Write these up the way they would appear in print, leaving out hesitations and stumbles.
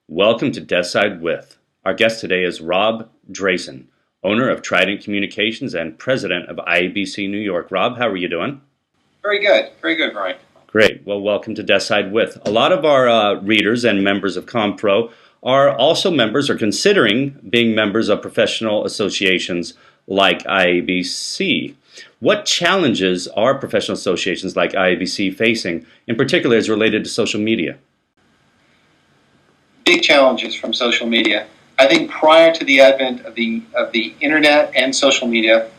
Welcome to Deskside with. Our guest today is Rob Drasin, owner of Trident Communications and president of IABC New York. Rob, how are you doing? Very good, Brian. Great. Well, welcome to Deskside with. A lot of our readers and members of CommPRO are also members or considering being members of professional associations like IABC. What challenges are professional associations like IABC facing, in particular as related to social media? Big challenges from social media. I think prior to the advent of the internet and social media,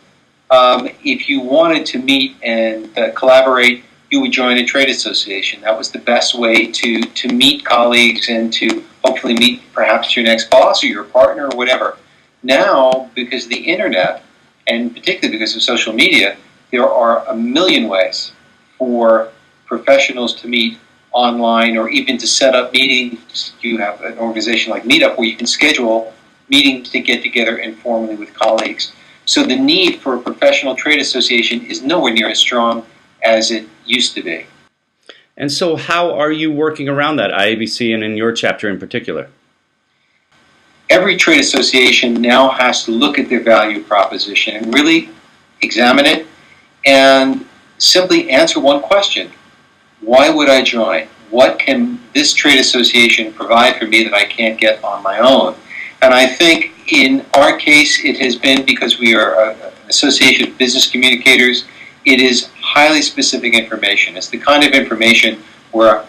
if you wanted to meet and collaborate, you would join a trade association. That was the best way to meet colleagues and to hopefully meet perhaps your next boss or your partner or whatever. Now, because of the internet, and particularly because of social media, there are a million ways for professionals to meet online or even to set up meetings. You have an organization like Meetup where you can schedule meetings to get together informally with colleagues. So the need for a professional trade association is nowhere near as strong as it used to be. And so how are you working around that, IABC and in your chapter in particular? Every trade association now has to look at their value proposition and really examine it and simply answer one question. Why would I join? What can this trade association provide for me that I can't get on my own? And I think in our case, it has been because we are an association of business communicators. It is highly specific information. It's the kind of information where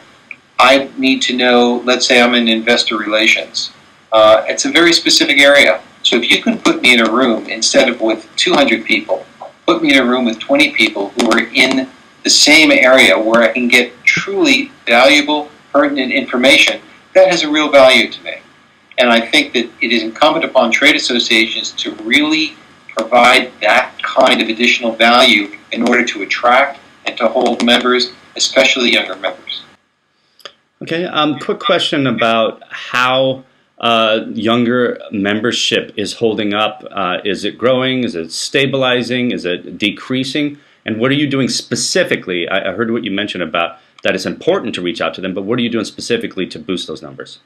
I need to know, let's say I'm in investor relations. It's a very specific area. So if you can put me in a room instead of with 200 people, put me in a room with 20 people who are in the same area where I can get truly valuable, pertinent information, that has a real value to me. And I think that it is incumbent upon trade associations to really provide that kind of additional value in order to attract and to hold members, especially younger members. Okay, quick question about how younger membership is holding up. Is it growing? Is it stabilizing? Is it decreasing? And what are you doing specifically? I heard what you mentioned about that it's important to reach out to them, but what are you doing specifically to boost those numbers?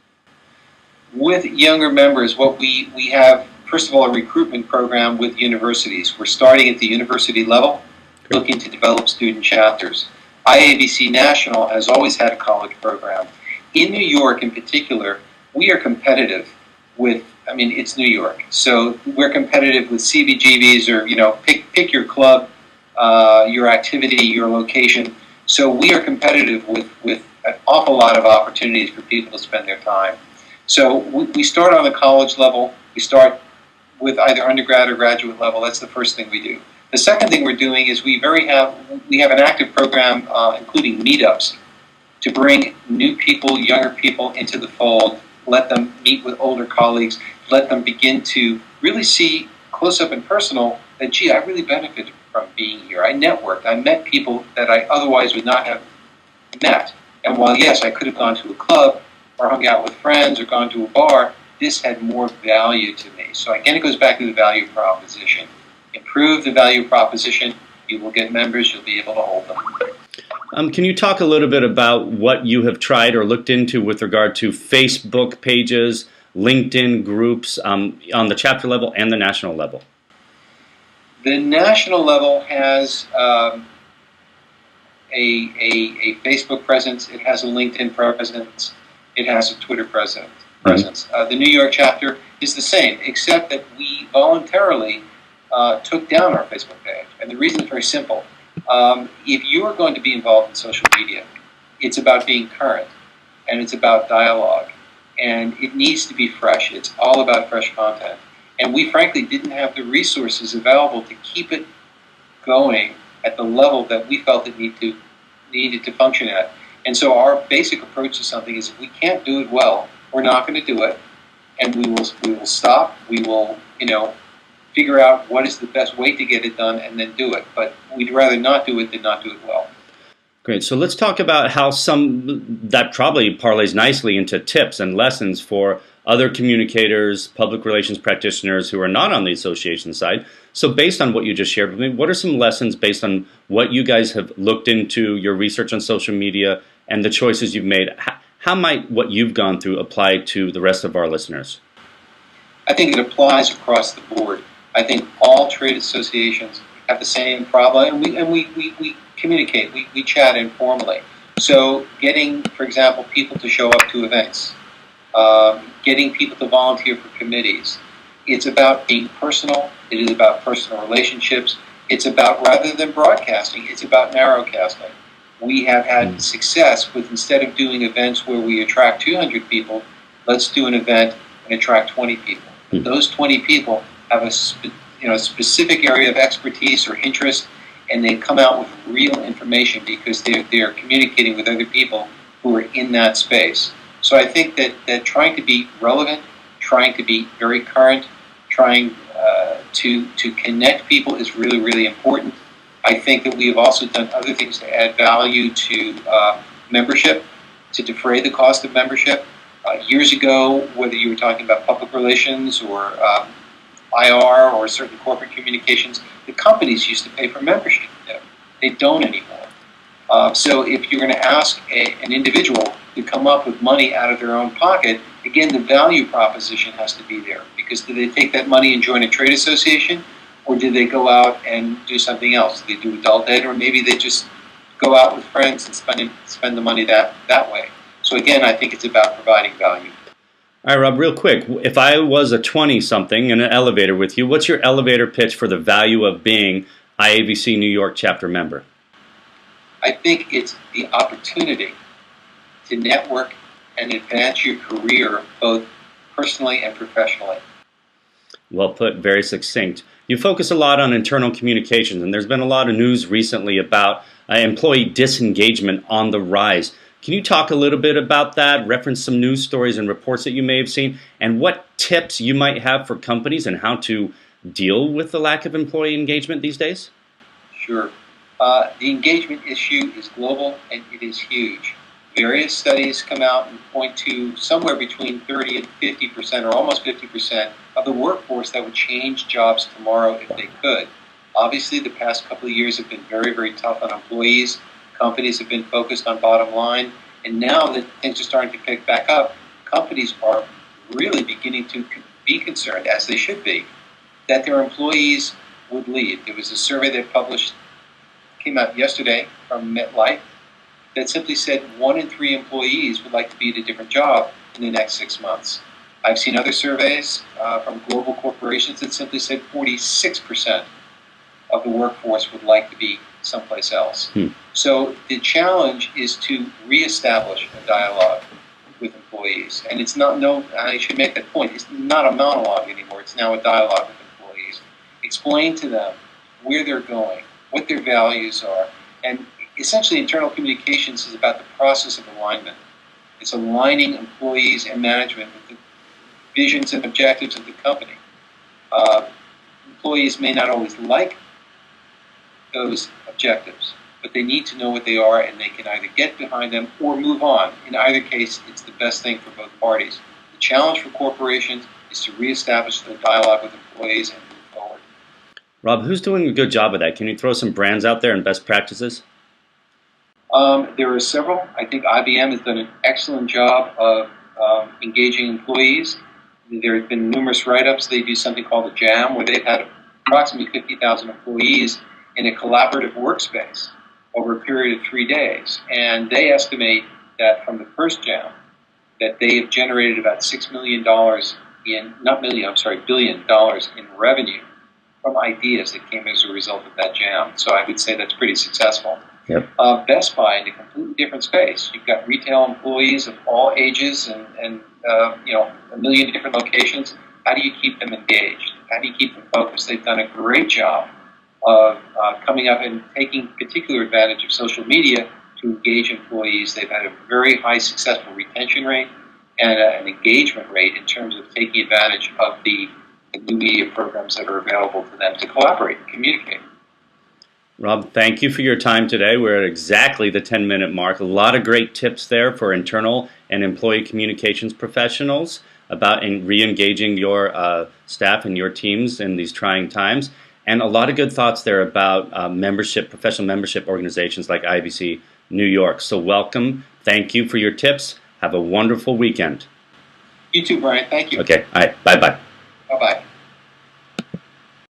With younger members, what we have, first of all, a recruitment program with universities. We're starting at the university level, looking to develop student chapters. IABC National has always had a college program. In New York in particular, we are competitive with, it's New York. So we're competitive with CBGBs or, pick your club, your activity, your location. So we are competitive with an awful lot of opportunities for people to spend their time. So we start on the college level. We start with either undergrad or graduate level. That's the first thing we do. The second thing we're doing is we have an active program, including meetups, to bring new people, younger people into the fold, let them meet with older colleagues, let them begin to really see close up and personal that, gee, I really benefited from being here. I networked. I met people that I otherwise would not have met. And while, yes, I could have gone to a club or hung out with friends or gone to a bar, this had more value to me. So again, it goes back to the value proposition. Improve the value proposition, you will get members, you'll be able to hold them. Can you talk a little bit about what you have tried or looked into with regard to Facebook pages, LinkedIn groups on the chapter level and the national level? The national level has a Facebook presence, it has a LinkedIn presence, it has a Twitter presence. The New York chapter is the same, except that we voluntarily took down our Facebook page. And the reason is very simple. If you are going to be involved in social media, it's about being current, and it's about dialogue, and it needs to be fresh. It's all about fresh content. And we frankly didn't have the resources available to keep it going at the level that we felt it needed to function at. And so our basic approach to something is if we can't do it well, we're not going to do it, and we will stop. We will, figure out what is the best way to get it done and then do it. But we'd rather not do it than not do it well. Great. So let's talk about how that probably parlays nicely into tips and lessons for other communicators, public relations practitioners who are not on the association side. So based on what you just shared with me, what are some lessons based on what you guys have looked into, your research on social media, and the choices you've made? How might what you've gone through apply to the rest of our listeners? I think it applies across the board. I think all trade associations have the same problem, and we communicate, we chat informally. So getting, for example, people to show up to events, getting people to volunteer for committees. It's about being personal. It is about personal relationships. It's about, rather than broadcasting, it's about narrowcasting. We have had success with, instead of doing events where we attract 200 people, let's do an event and attract 20 people. Those 20 people have a specific area of expertise or interest, and they come out with real information because they're communicating with other people who are in that space. So I think that trying to be relevant, trying to be very current, trying to connect people is really, really important. I think that we have also done other things to add value to membership, to defray the cost of membership. Years ago, whether you were talking about public relations or IR or certain corporate communications, the companies used to pay for membership. They don't anymore. So if you're going to ask an individual to come up with money out of their own pocket, again, the value proposition has to be there. Because do they take that money and join a trade association, or do they go out and do something else? Do they do adult ed, or maybe they just go out with friends and spend the money that way? So again, I think it's about providing value. All right, Rob, real quick. If I was a 20-something in an elevator with you, what's your elevator pitch for the value of being IABC New York chapter member? I think it's the opportunity to network and advance your career both personally and professionally. Well put, very succinct. You focus a lot on internal communications, and there's been a lot of news recently about employee disengagement on the rise. Can you talk a little bit about that, reference some news stories and reports that you may have seen, and what tips you might have for companies and how to deal with the lack of employee engagement these days? Sure. The engagement issue is global and it is huge. Various studies come out and point to somewhere between 30 and 50% or almost 50% of the workforce that would change jobs tomorrow if they could. Obviously, the past couple of years have been very, very tough on employees. Companies have been focused on bottom line. And now that things are starting to pick back up, companies are really beginning to be concerned, as they should be, that their employees would leave. There was a survey that came out yesterday from MetLife that simply said 1 in 3 employees would like to be at a different job in the next 6 months. I've seen other surveys from global corporations that simply said 46% of the workforce would like to be someplace else. So the challenge is to reestablish a dialogue with employees. And it's not, I should make that point, it's not a monologue anymore, it's now a dialogue with employees. Explain to them where they're going, what their values are, and essentially internal communications is about the process of alignment. It's aligning employees and management with the visions and objectives of the company. Employees may not always like those objectives, but they need to know what they are, and they can either get behind them or move on. In either case, it's the best thing for both parties. The challenge for corporations is to reestablish the dialogue with employees and move forward. Rob, who's doing a good job of that? Can you throw some brands out there and best practices? There are several. I think IBM has done an excellent job of engaging employees. There have been numerous write-ups. They do something called a JAM, where they've had approximately 50,000 employees in a collaborative workspace over a period of 3 days. And they estimate that from the first JAM, that they have generated about $6 million billion dollars in revenue from ideas that came as a result of that JAM. So I would say that's pretty successful. Yep. Best Buy, in a completely different space. You've got retail employees of all ages and a million different locations. How do you keep them engaged? How do you keep them focused? They've done a great job of coming up and taking particular advantage of social media to engage employees. They've had a very high successful retention rate and an engagement rate in terms of taking advantage of the new media programs that are available to them to collaborate and communicate. Rob, thank you for your time today. We're at exactly the 10-minute mark. A lot of great tips there for internal and employee communications professionals about re-engaging your staff and your teams in these trying times. And a lot of good thoughts there about membership, professional membership organizations like IABC New York. So welcome. Thank you for your tips. Have a wonderful weekend. You too, Brian. Thank you. Okay. All right. Bye-bye.